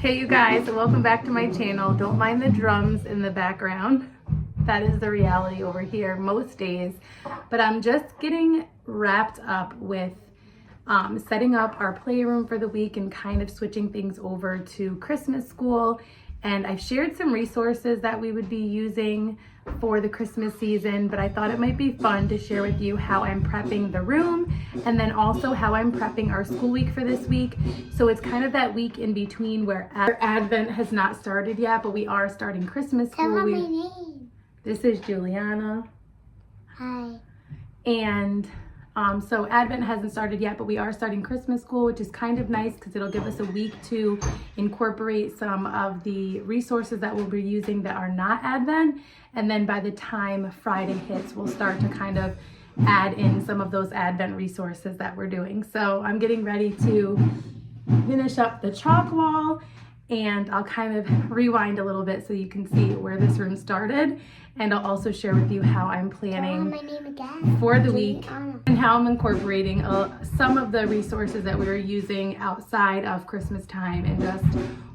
Hey you guys, welcome back to my channel. Don't mind the drums in the background. That is the reality over here most days. But I'm just getting wrapped up with setting up our playroom for the week and kind of switching things over to Christmas school. And I've shared some resources that we would be using for the Christmas season, but I thought it might be fun to share with you how I'm prepping the room and then also how I'm prepping our school week for this week. So it's kind of that week in between where Advent has not started yet, but we are starting Christmas school. Tell her my name. This is Juliana. Hi. And so Advent hasn't started yet, but we are starting Christmas school, which is kind of nice because it'll give us a week to incorporate some of the resources that we'll be using that are not Advent. And then by the time Friday hits, we'll start to kind of add in some of those Advent resources that we're doing. So I'm getting ready to finish up the chalk wall, and I'll kind of rewind a little bit so you can see where this room started. And I'll also share with you how I'm planning for the week and how I'm incorporating some of the resources that we're using outside of Christmas time and just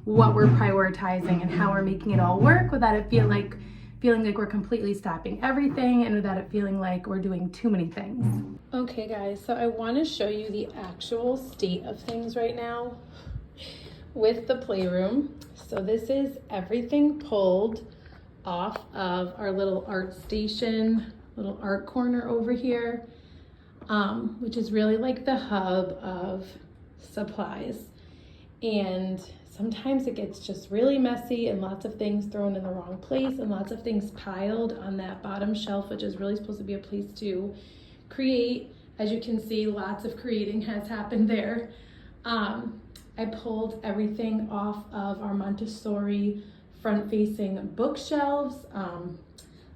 what we're prioritizing and how we're making it all work without it feeling like we're completely stopping everything and without it feeling like we're doing too many things. Okay guys, so I want to show you the actual state of things right now with the playroom. So this is everything pulled off of our little art station, little art corner over here, which is really like the hub of supplies. And sometimes it gets just really messy and lots of things thrown in the wrong place and lots of things piled on that bottom shelf, which is really supposed to be a place to create. As you can see, lots of creating has happened there. I pulled everything off of our Montessori front-facing bookshelves.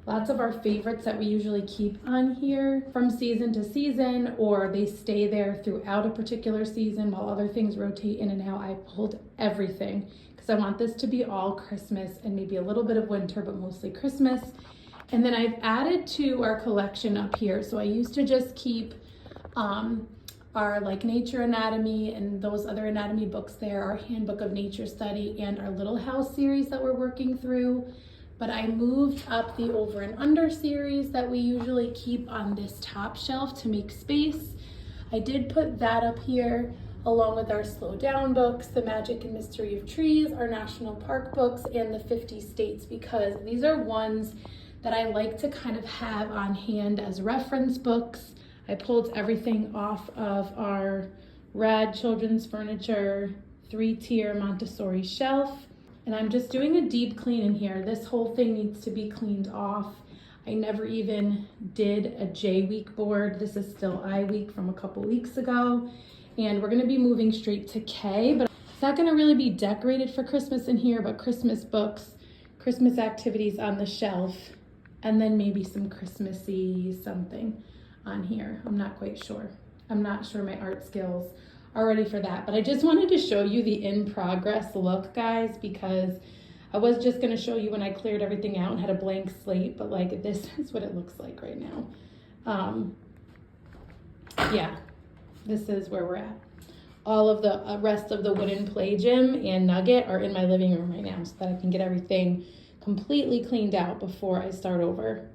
Lots of our favorites that we usually keep on here from season to season, or they stay there throughout a particular season while other things rotate in and out. I pulled everything because I want this to be all Christmas and maybe a little bit of winter, but mostly Christmas. And then I've added to our collection up here. So I used to just keep our like nature anatomy and those other anatomy books there, our handbook of nature study and our little house series that we're working through. But I moved up the over and under series that we usually keep on this top shelf to make space. I did put that up here along with our slow down books, the magic and mystery of trees, our national park books, and the 50 states, because these are ones that I like to kind of have on hand as reference books. I pulled everything off of our rad children's furniture 3-tier Montessori shelf. And I'm just doing a deep clean in here. This whole thing needs to be cleaned off. I never even did a J week board. This is still I week from a couple weeks ago. And we're gonna be moving straight to K, but it's not gonna really be decorated for Christmas in here, but Christmas books, Christmas activities on the shelf, and then maybe some Christmassy something on here. I'm not quite sure. I'm not sure my art skills are ready for that, but I just wanted to show you the in progress look, guys, because I was just going to show you when I cleared everything out and had a blank slate, but like this is what it looks like right now. Yeah, this is where we're at. All of the rest of the wooden play gym and nugget are in my living room right now so that I can get everything completely cleaned out before I start over.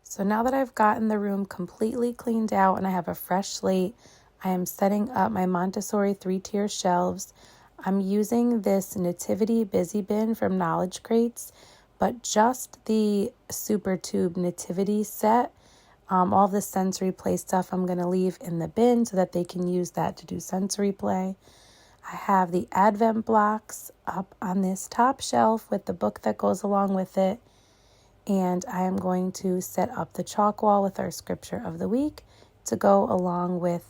So now that I've gotten the room completely cleaned out and I have a fresh slate, I am setting up my Montessori 3-tier shelves. I'm using this Nativity Busy Bin from Knowledge Crates, but just the Super Tube Nativity set. All the sensory play stuff I'm going to leave in the bin so that they can use that to do sensory play. I have the Advent blocks up on this top shelf with the book that goes along with it. And I am going to set up the chalk wall with our scripture of the week to go along with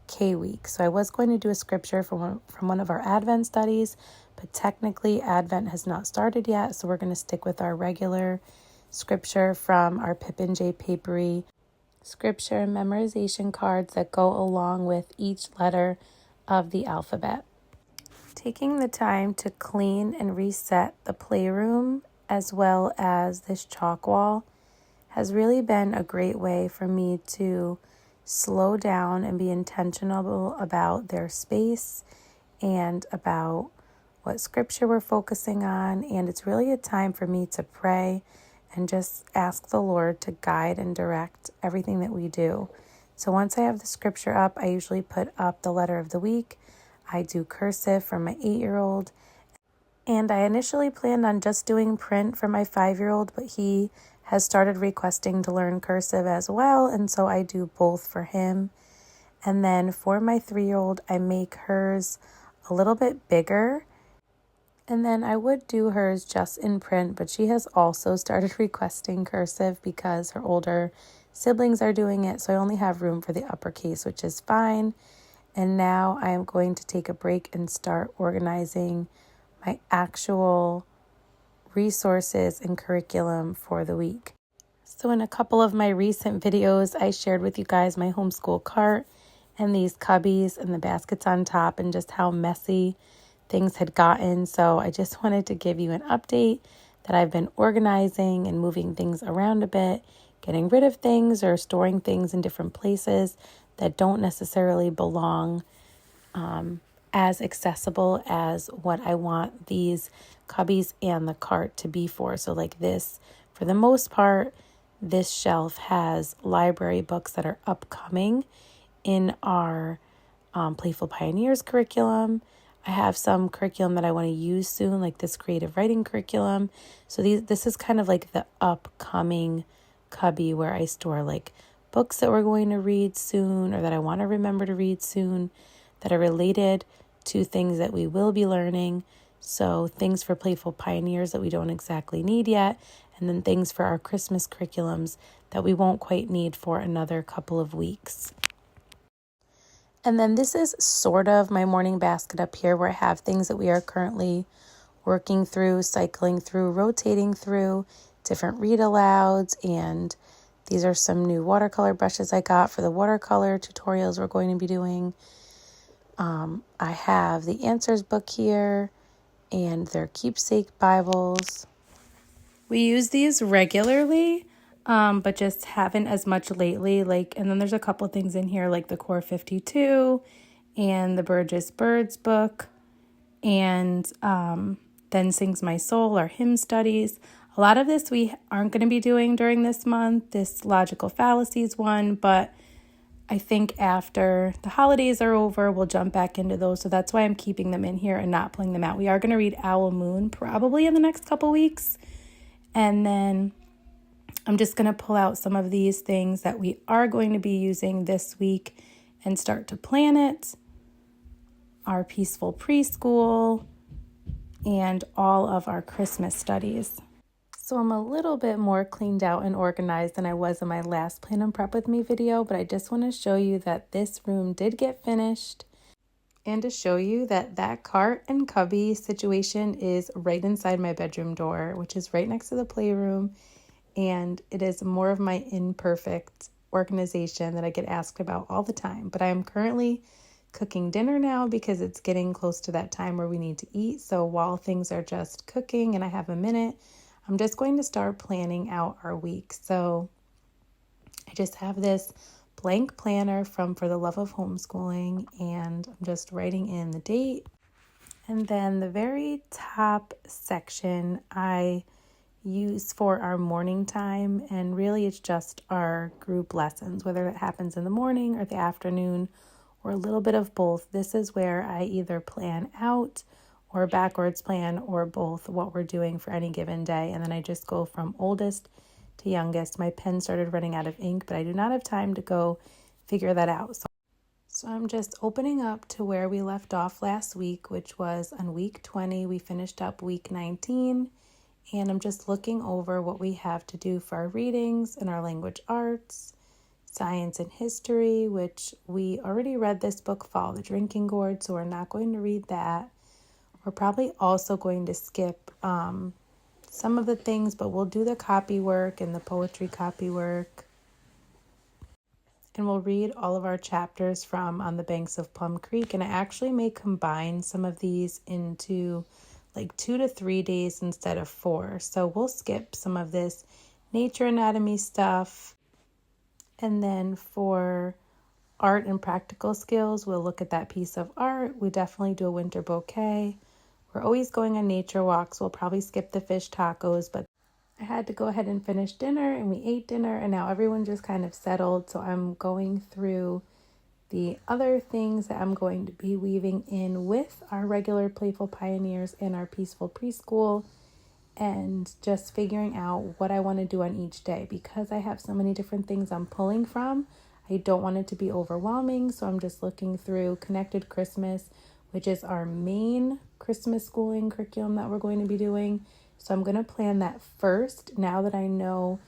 K week. So I was going to do a scripture from one of our Advent studies, but technically Advent has not started yet. So we're going to stick with our regular scripture from our Pippin J. Papery scripture memorization cards that go along with each letter of the alphabet. Taking the time to clean and reset the playroom as well as this chalk wall has really been a great way for me to slow down and be intentional about their space and about what scripture we're focusing on, and it's really a time for me to pray and just ask the Lord to guide and direct everything that we do. So once I have the scripture up, I usually put up the letter of the week. I do cursive for my 8-year-old, and I initially planned on just doing print for my 5-year-old, but he has started requesting to learn cursive as well, and so I do both for him. And then for my 3-year-old, I make hers a little bit bigger. And then I would do hers just in print, but she has also started requesting cursive because her older siblings are doing it. So I only have room for the uppercase, which is fine. And now I am going to take a break and start organizing my actual resources and curriculum for the week. So in a couple of my recent videos, I shared with you guys my homeschool cart and these cubbies and the baskets on top and just how messy things had gotten. So I just wanted to give you an update that I've been organizing and moving things around a bit, getting rid of things or storing things in different places that don't necessarily belong as accessible as what I want these cubbies and the cart to be for. So like this, for the most part, this shelf has library books that are upcoming in our Playful Pioneers curriculum. I have some curriculum that I want to use soon, like this creative writing curriculum. So this is kind of like the upcoming cubby where I store like books that we're going to read soon or that I want to remember to read soon that are related to things that we will be learning. So things for Playful Pioneers that we don't exactly need yet, and then things for our Christmas curriculums that we won't quite need for another couple of weeks. And then this is sort of my morning basket up here where I have things that we are currently working through, cycling through, rotating through, different read alouds. And these are some new watercolor brushes I got for the watercolor tutorials we're going to be doing. I have the Answers book here and their keepsake Bibles. We use these regularly, but just haven't as much lately. And then there's a couple things in here like the Core 52 and the Burgess Birds book, and Then Sings My Soul, our hymn studies. A lot of this we aren't going to be doing during this month, this logical fallacies one, but I think after the holidays are over, we'll jump back into those. So that's why I'm keeping them in here and not pulling them out. We are going to read Owl Moon probably in the next couple weeks. And then I'm just going to pull out some of these things that we are going to be using this week and start to plan it. Our peaceful preschool and all of our Christmas studies. So I'm a little bit more cleaned out and organized than I was in my last Plan and Prep With Me video, but I just want to show you that this room did get finished and to show you that that cart and cubby situation is right inside my bedroom door, which is right next to the playroom, and it is more of my imperfect organization that I get asked about all the time. But I am currently cooking dinner now because it's getting close to that time where we need to eat. So while things are just cooking and I have a minute, I'm just going to start planning out our week. So I just have this blank planner from For the Love of Homeschooling, and I'm just writing in the date. And then the very top section I use for our morning time, and really it's just our group lessons, whether it happens in the morning or the afternoon or a little bit of both. This is where I either plan out or backwards plan or both what we're doing for any given day. And then I just go from oldest to youngest. My pen started running out of ink, but I do not have time to go figure that out. So I'm just opening up to where we left off last week, which was on week 20. We finished up week 19, and I'm just looking over what we have to do for our readings and our language arts, science and history, which we already read this book, Follow the Drinking Gourd, so we're not going to read that. We're probably also going to skip some of the things, but we'll do the copy work and the poetry copy work. And we'll read all of our chapters from On the Banks of Plum Creek. And I actually may combine some of these into like 2 to 3 days instead of 4. So we'll skip some of this nature anatomy stuff. And then for art and practical skills, we'll look at that piece of art. We definitely do a winter bouquet. We're always going on nature walks. We'll probably skip the fish tacos, but I had to go ahead and finish dinner, and we ate dinner, and now everyone just kind of settled. So I'm going through the other things that I'm going to be weaving in with our regular Playful Pioneers and our Peaceful Preschool, and just figuring out what I want to do on each day. Because I have so many different things I'm pulling from, I don't want it to be overwhelming. So I'm just looking through Connected Christmas, which is our main Christmas schooling curriculum that we're going to be doing. So I'm going to plan that first now that I know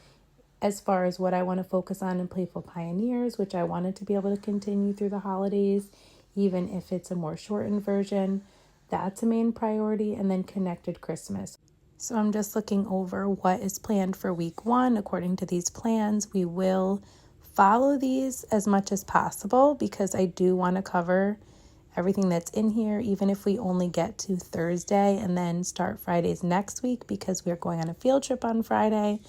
as far as what I want to focus on in Playful Pioneers, which I wanted to be able to continue through the holidays, even if it's a more shortened version. That's a main priority. And then Connected Christmas. So I'm just looking over what is planned for week 1 according to these plans. We will follow these as much as possible because I do want to cover everything that's in here, even if we only get to Thursday and then start Fridays next week because we're going on a field trip on Friday.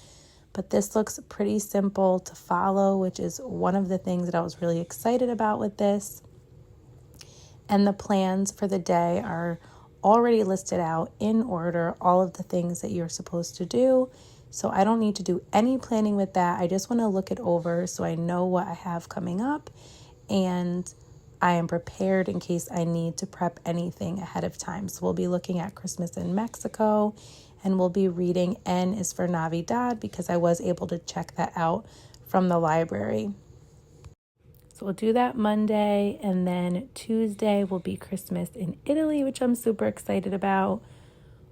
But this looks pretty simple to follow, which is one of the things that I was really excited about with this. And the plans for the day are already listed out in order, all of the things that you're supposed to do. So I don't need to do any planning with that. I just want to look it over so I know what I have coming up, and I am prepared in case I need to prep anything ahead of time. So we'll be looking at Christmas in Mexico, and we'll be reading N is for Navidad because I was able to check that out from the library. So we'll do that Monday, and then Tuesday will be Christmas in Italy, which I'm super excited about.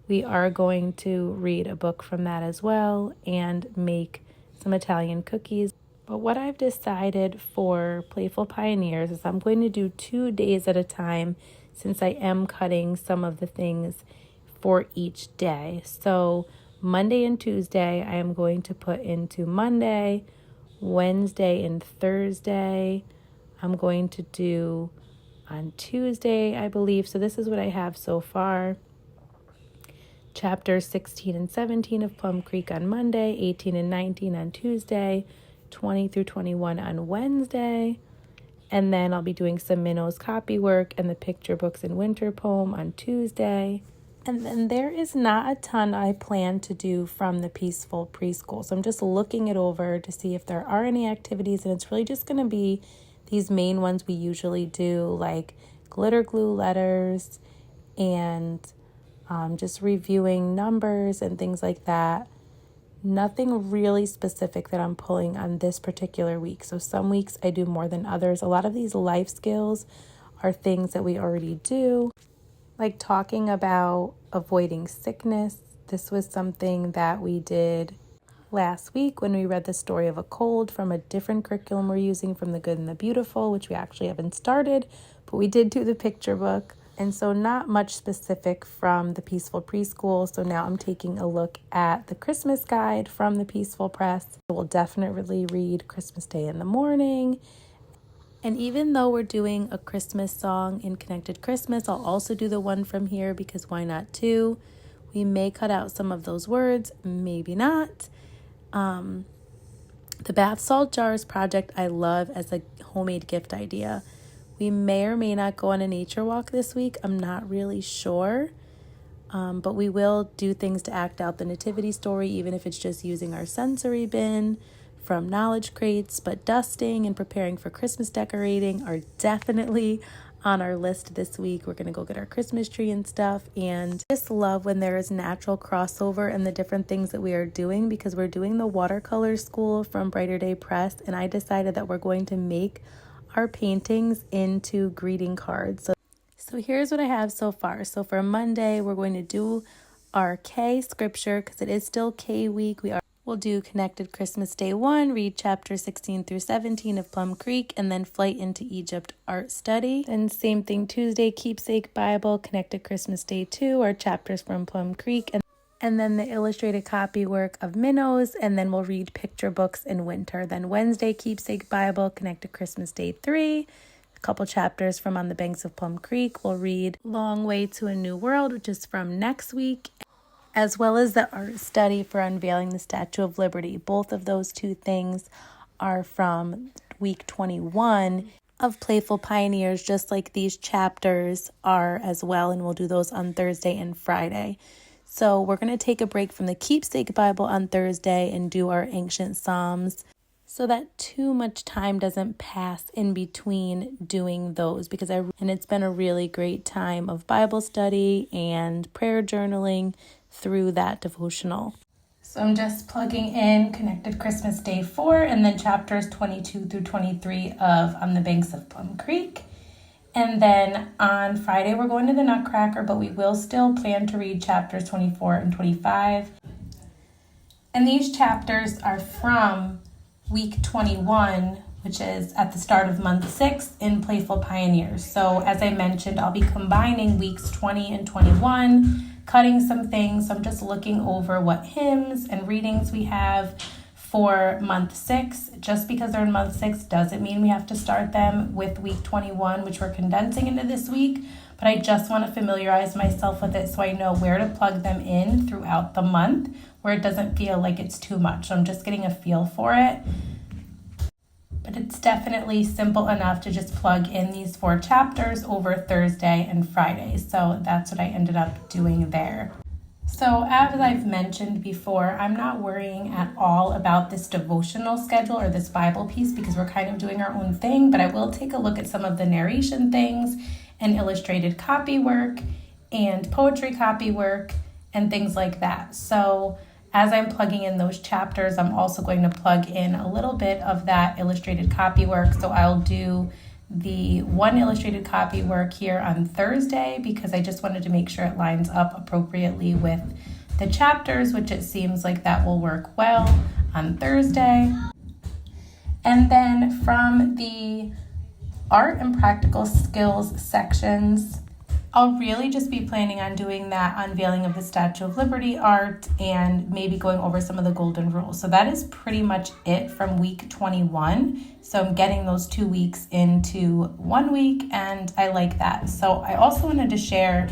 We are going to read a book from that as well and make some Italian cookies. But what I've decided for Playful Pioneers is I'm going to do 2 days at a time since I am cutting some of the things for each day. So Monday and Tuesday, I am going to put into Monday, Wednesday, and Thursday. I'm going to do on Tuesday, I believe. So this is what I have so far. Chapters 16 and 17 of Plum Creek on Monday, 18 and 19 on Tuesday, 20 through 21 on Wednesday. And then I'll be doing some Minnows copy work and the picture books and winter poem on Tuesday. And then there is not a ton I plan to do from the Peaceful Preschool. So I'm just looking it over to see if there are any activities. And it's really just going to be these main ones we usually do, like glitter glue letters and just reviewing numbers and things like that. Nothing really specific that I'm pulling on this particular week. So some weeks I do more than others. A lot of these life skills are things that we already do, like talking about avoiding sickness. This was something that we did last week when we read the story of a cold from a different curriculum we're using from The Good and the Beautiful, which we actually haven't started, but we did do the picture book. And so not much specific from the Peaceful Preschool. So now I'm taking a look at the Christmas guide from the Peaceful Press. We'll definitely read Christmas Day in the morning. And even though we're doing a Christmas song in Connected Christmas, I'll also do the one from here because why not too? We may cut out some of those words, maybe not. The bath salt jars project I love as a homemade gift idea. We may or may not go on a nature walk this week. I'm not really sure. But we will do things to act out the nativity story, even if it's just using our sensory bin from knowledge crates. But dusting and preparing for Christmas decorating are definitely on our list this week. We're going to go get our Christmas tree and stuff. And I just love when there is natural crossover and the different things that we are doing, because we're doing the watercolor school from Brighter Day Press. And I decided that we're going to make our paintings into greeting cards. So here's what I have so far. So for Monday, we're going to do our K scripture because it is still K week. We'll do Connected Christmas Day 1, read chapter 16 through 17 of Plum Creek, and then Flight into Egypt art study. And same thing Tuesday, Keepsake Bible, Connected Christmas Day 2, our chapters from Plum Creek, and then the illustrated copy work of Minnows, and then we'll read picture books in winter. Then Wednesday, Keepsake Bible, Connected Christmas Day 3, a couple chapters from On the Banks of Plum Creek. We'll read Long Way to a New World, which is from next week, as well as the art study for Unveiling the Statue of Liberty. Both of those two things are from week 21. of Playful Pioneers, just like these chapters are as well, and we'll do those on Thursday and Friday. So we're going to take a break from the Keepsake Bible on Thursday and do our Ancient Psalms so that too much time doesn't pass in between doing those, and it's been a really great time of Bible study and prayer journaling through that devotional. So I'm just plugging in Connected Christmas Day 4 and then chapters 22 through 23 of On the Banks of Plum Creek. And then on Friday, we're going to the Nutcracker, but we will still plan to read chapters 24 and 25. And these chapters are from week 21, which is at the start of month 6 in Playful Pioneers. So as I mentioned, I'll be combining weeks 20 and 21, cutting some things. So I'm just looking over what hymns and readings we have for month 6. Just because they're in month 6 doesn't mean we have to start them with week 21, which we're condensing into this week. But I just want to familiarize myself with it so I know where to plug them in throughout the month, where it doesn't feel like it's too much. So I'm just getting a feel for it. But it's definitely simple enough to just plug in these 4 chapters over Thursday and Friday. So that's what I ended up doing there. So as I've mentioned before, I'm not worrying at all about this devotional schedule or this Bible piece because we're kind of doing our own thing, but I will take a look at some of the narration things and illustrated copy work and poetry copy work and things like that. So as I'm plugging in those chapters, I'm also going to plug in a little bit of that illustrated copy work. So I'll do the one illustrated copy work here on Thursday because I just wanted to make sure it lines up appropriately with the chapters, which it seems like that will work well on Thursday. And then from the art and practical skills sections, I'll really just be planning on doing that unveiling of the Statue of Liberty art and maybe going over some of the golden rules. So that is pretty much it from week 21. So I'm getting those 2 weeks into 1 week and I like that. So I also wanted to share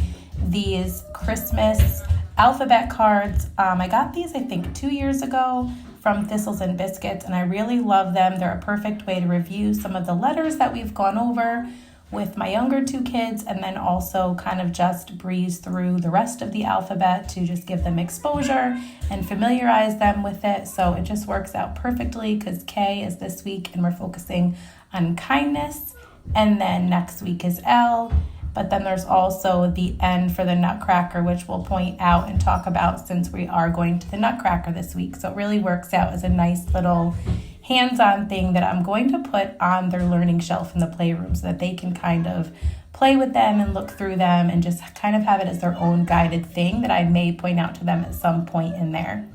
these Christmas alphabet cards. I got these, I think, 2 years ago from Thistles and Biscuits, and I really love them. They're a perfect way to review some of the letters that we've gone over with my younger 2 kids, and then also kind of just breeze through the rest of the alphabet to just give them exposure and familiarize them with it. So it just works out perfectly because K is this week and we're focusing on kindness, and then next week is L. But then there's also the N for the Nutcracker, which we'll point out and talk about since we are going to the Nutcracker this week. So it really works out as a nice little hands-on thing that I'm going to put on their learning shelf in the playroom so that they can kind of play with them and look through them and just kind of have it as their own guided thing that I may point out to them at some point in there.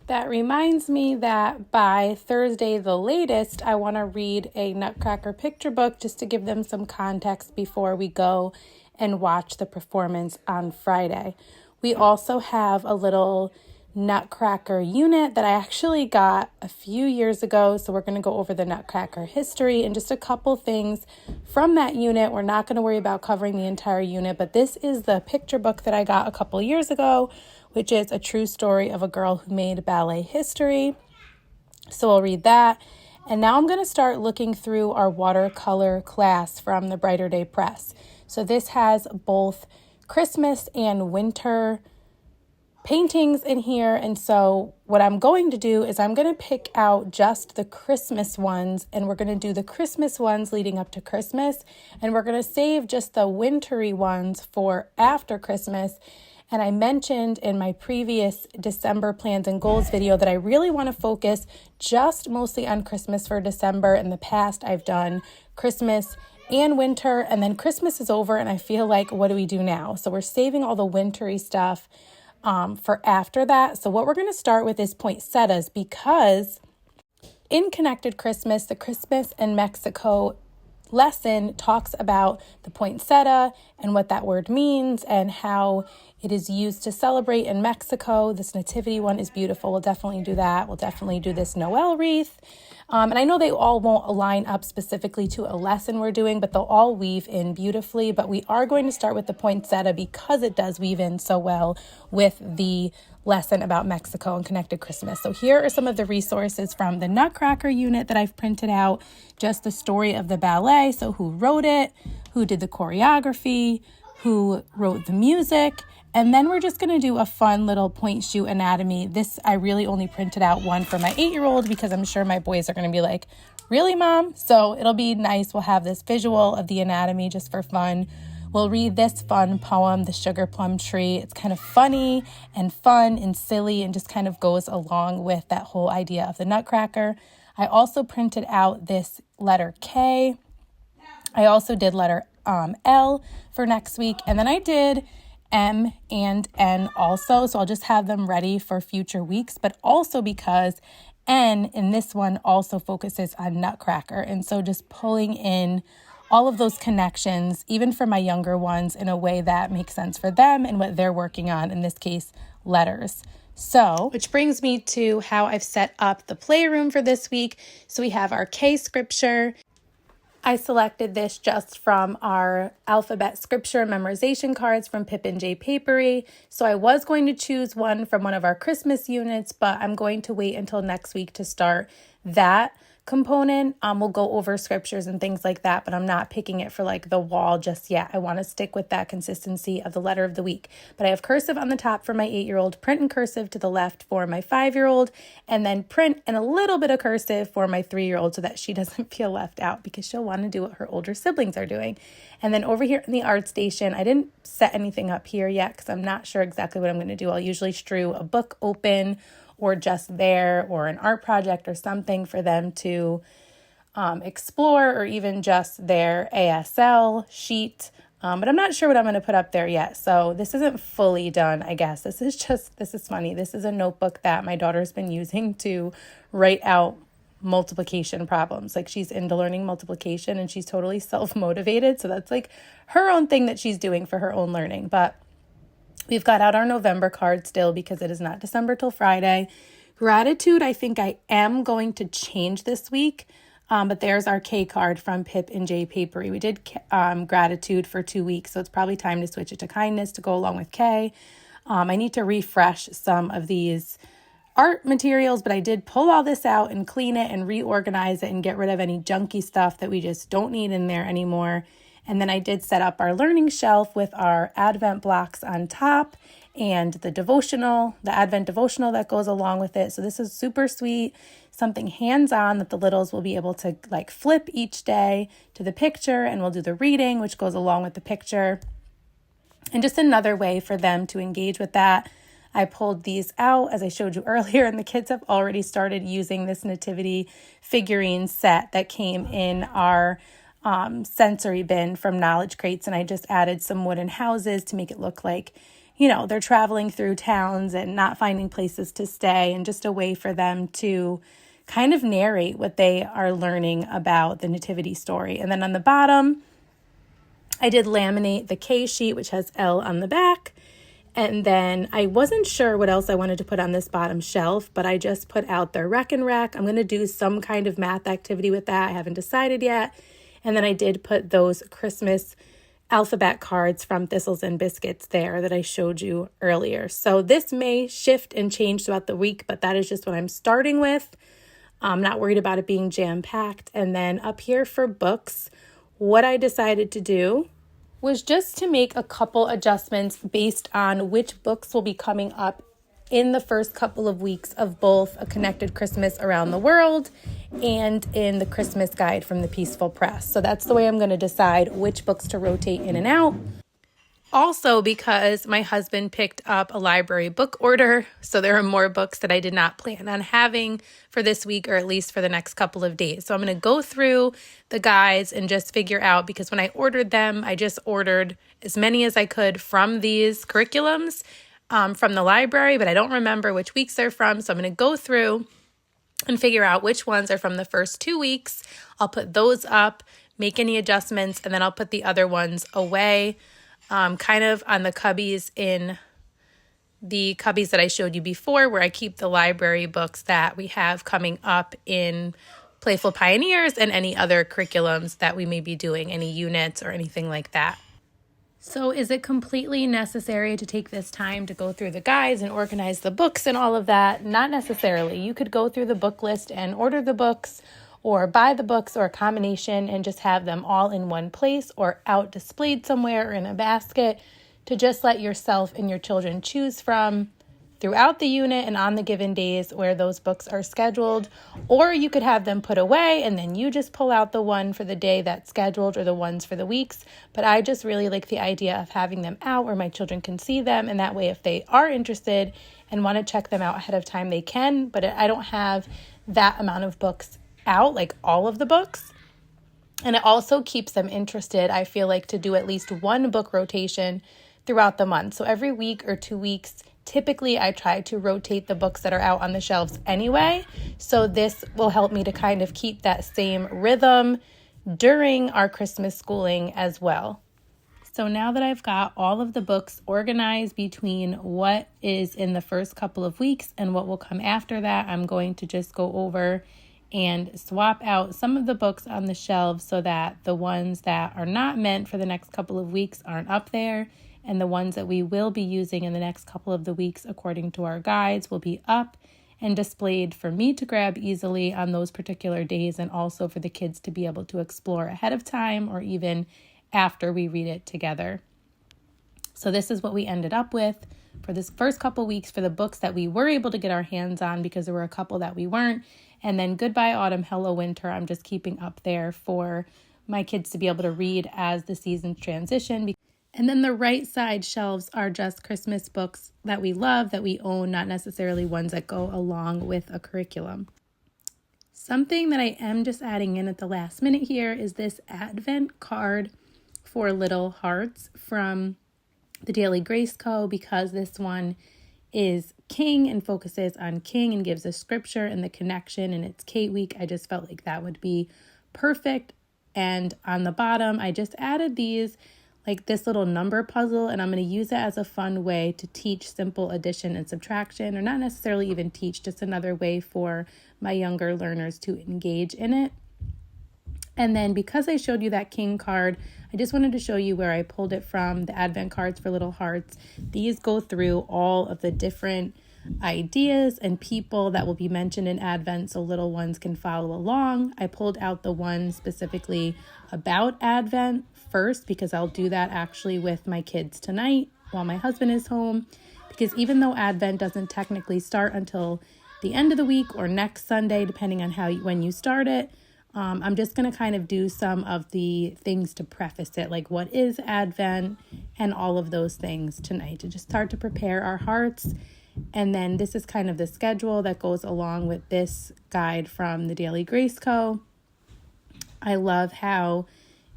That reminds me that by Thursday, the latest, I want to read a Nutcracker picture book just to give them some context before we go and watch the performance on Friday. We also have a little Nutcracker unit that I actually got a few years ago. So we're going to go over the Nutcracker history and just a couple things from that unit. We're not going to worry about covering the entire unit, but this is the picture book that I got a couple years ago, which is a true story of a girl who made ballet history. So I'll read that. And now I'm going to start looking through our watercolor class from the Brighter Day Press. So this has both Christmas and winter paintings in here. And so what I'm going to do is I'm going to pick out just the Christmas ones, and we're going to do the Christmas ones leading up to Christmas. And we're going to save just the wintry ones for after Christmas. And I mentioned in my previous December plans and goals video that I really want to focus just mostly on Christmas for December. In the past, I've done Christmas and winter, and then Christmas is over and I feel like, what do we do now? So we're saving all the wintry stuff for after that. So what we're going to start with is poinsettias, because in Connected Christmas, the Christmas in Mexico lesson talks about the poinsettia and what that word means and how It is used to celebrate in Mexico. This nativity one is beautiful. We'll definitely do that. We'll definitely do this Noel wreath. And I know they all won't align up specifically to a lesson we're doing, but they'll all weave in beautifully. But we are going to start with the poinsettia because it does weave in so well with the lesson about Mexico and Connected Christmas. So here are some of the resources from the Nutcracker unit that I've printed out. Just the story of the ballet. So who wrote it, who did the choreography, who wrote the music. And then we're just going to do a fun little point shoe anatomy. This, I really only printed out one for my 8-year-old because I'm sure my boys are going to be like, really, Mom? So it'll be nice. We'll have this visual of the anatomy just for fun. We'll read this fun poem, The Sugar Plum Tree. It's kind of funny and fun and silly and just kind of goes along with that whole idea of the Nutcracker. I also printed out this letter K. I also did letter L for next week. And then I did M and N also, so I'll just have them ready for future weeks, but also because N in this one also focuses on Nutcracker, and so just pulling in all of those connections, even for my younger ones, in a way that makes sense for them and what they're working on, in this case, letters. So, which brings me to how I've set up the playroom for this week. So we have our K scripture. I selected this just from our alphabet scripture memorization cards from Pip and J Papery. So I was going to choose one from one of our Christmas units, but I'm going to wait until next week to start that component. We'll go over scriptures and things like that, but I'm not picking it for like the wall just yet. I want to stick with that consistency of the letter of the week. But I have cursive on the top for my 8-year-old, print and cursive to the left for my 5-year-old, and then print and a little bit of cursive for my 3-year-old so that she doesn't feel left out because she'll want to do what her older siblings are doing. And then over here in the art station, I didn't set anything up here yet because I'm not sure exactly what I'm going to do. I'll usually strew a book open or just there, or an art project or something for them to explore, or even just their ASL sheet. But I'm not sure what I'm going to put up there yet. So this isn't fully done, I guess. This is funny. This is a notebook that my daughter's been using to write out multiplication problems. Like, she's into learning multiplication and she's totally self-motivated. So that's like her own thing that she's doing for her own learning. But we've got out our November card still because it is not December till Friday. Gratitude, I think I am going to change this week. But there's our K card from Pip and J Papery. We did gratitude for 2 weeks, so it's probably time to switch it to kindness to go along with K. I need to refresh some of these art materials, but I did pull all this out and clean it and reorganize it and get rid of any junky stuff that we just don't need in there anymore. And then I did set up our learning shelf with our Advent blocks on top and the Advent devotional that goes along with it. So this is super sweet, something hands-on that the littles will be able to like flip each day to the picture, and we'll do the reading, which goes along with the picture. And just another way for them to engage with that. I pulled these out as I showed you earlier, and the kids have already started using this nativity figurine set that came in our sensory bin from Knowledge Crates, and I just added some wooden houses to make it look like, you know, they're traveling through towns and not finding places to stay, and just a way for them to kind of narrate what they are learning about the nativity story. And then on the bottom, I did laminate the K sheet, which has L on the back. And then I wasn't sure what else I wanted to put on this bottom shelf, but I just put out the Rec and Rack. I'm going to do some kind of math activity with that. I haven't decided yet. And then I did put those Christmas alphabet cards from Thistles and Biscuits there that I showed you earlier. So this may shift and change throughout the week, but that is just what I'm starting with. I'm not worried about it being jam-packed. And then up here for books, what I decided to do was just to make a couple adjustments based on which books will be coming up in the first couple of weeks of both A Connected Christmas Around the World and in the Christmas Guide from the Peaceful Press. So that's the way I'm going to decide which books to rotate in and out. Also, because my husband picked up a library book order, so there are more books that I did not plan on having for this week, or at least for the next couple of days. So I'm going to go through the guides and just figure out, because when I ordered them, I just ordered as many as I could from these curriculums from the library, but I don't remember which weeks they're from. So I'm going to go through and figure out which ones are from the first 2 weeks. I'll put those up, make any adjustments, and then I'll put the other ones away, kind of on the cubbies in the cubbies that I showed you before where I keep the library books that we have coming up in Playful Pioneers and any other curriculums that we may be doing, any units or anything like that. So is it completely necessary to take this time to go through the guides and organize the books and all of that? Not necessarily. You could go through the book list and order the books or buy the books or a combination and just have them all in one place or out displayed somewhere or in a basket to just let yourself and your children choose from throughout the unit and on the given days where those books are scheduled. Or you could have them put away and then you just pull out the one for the day that's scheduled or the ones for the weeks. But I just really like the idea of having them out where my children can see them, and that way if they are interested and want to check them out ahead of time, they can. But I don't have that amount of books out, like all of the books. And it also keeps them interested, I feel like, to do at least one book rotation throughout the month. So every week or 2 weeks, typically I try to rotate the books that are out on the shelves anyway. So this will help me to kind of keep that same rhythm during our Christmas schooling as well. So now that I've got all of the books organized between what is in the first couple of weeks and what will come after that, I'm going to just go over and swap out some of the books on the shelves so that the ones that are not meant for the next couple of weeks aren't up there, and the ones that we will be using in the next couple of the weeks according to our guides will be up and displayed for me to grab easily on those particular days, and also for the kids to be able to explore ahead of time or even after we read it together. So this is what we ended up with for this first couple weeks for the books that we were able to get our hands on, because there were a couple that we weren't. And then Goodbye Autumn, Hello Winter, I'm just keeping up there for my kids to be able to read as the seasons transition. And then the right side shelves are just Christmas books that we love, that we own, not necessarily ones that go along with a curriculum. Something that I am just adding in at the last minute here is this Advent card for little hearts from the Daily Grace Co., because this one is King and focuses on King and gives a scripture and the connection, and it's Kate week. I just felt like that would be perfect. And on the bottom, I just added these, like this little number puzzle, and I'm going to use it as a fun way to teach simple addition and subtraction, or not necessarily even teach, just another way for my younger learners to engage in it. And then because I showed you that King card, I just wanted to show you where I pulled it from, the Advent cards for little hearts. These go through all of the different ideas and people that will be mentioned in Advent so little ones can follow along. I pulled out the one specifically about Advent first, because I'll do that actually with my kids tonight while my husband is home, because even though Advent doesn't technically start until the end of the week or next Sunday, depending on when you start it, I'm just going to kind of do some of the things to preface it, like what is Advent and all of those things tonight, to just start to prepare our hearts. And then this is kind of the schedule that goes along with this guide from the Daily Grace Co. I love how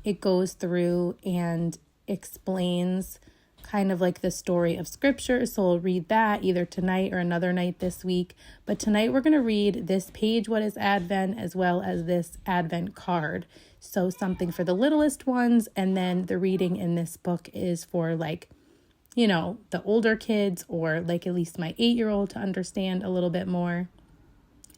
it goes through and explains kind of like the story of scripture. So we'll read that either tonight or another night this week. But tonight we're going to read this page, What is Advent, as well as this Advent card. So something for the littlest ones. And then the reading in this book is for like, you know, the older kids, or like at least my 8-year-old to understand a little bit more.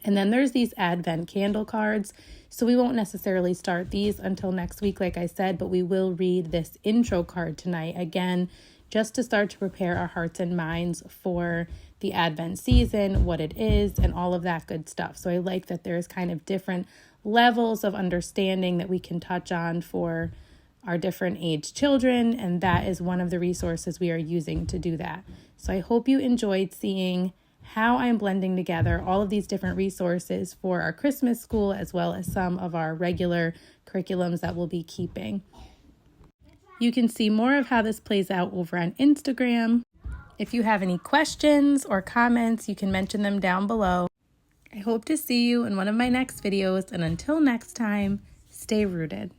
And then there's these Advent candle cards. So we won't necessarily start these until next week, like I said, but we will read this intro card tonight, again, just to start to prepare our hearts and minds for the Advent season, what it is, and all of that good stuff. So I like that there's kind of different levels of understanding that we can touch on for our different age children, and that is one of the resources we are using to do that. So I hope you enjoyed seeing how I'm blending together all of these different resources for our Christmas school, as well as some of our regular curriculums that we'll be keeping. You can see more of how this plays out over on Instagram. If you have any questions or comments, you can mention them down below. I hope to see you in one of my next videos, and until next time, stay rooted.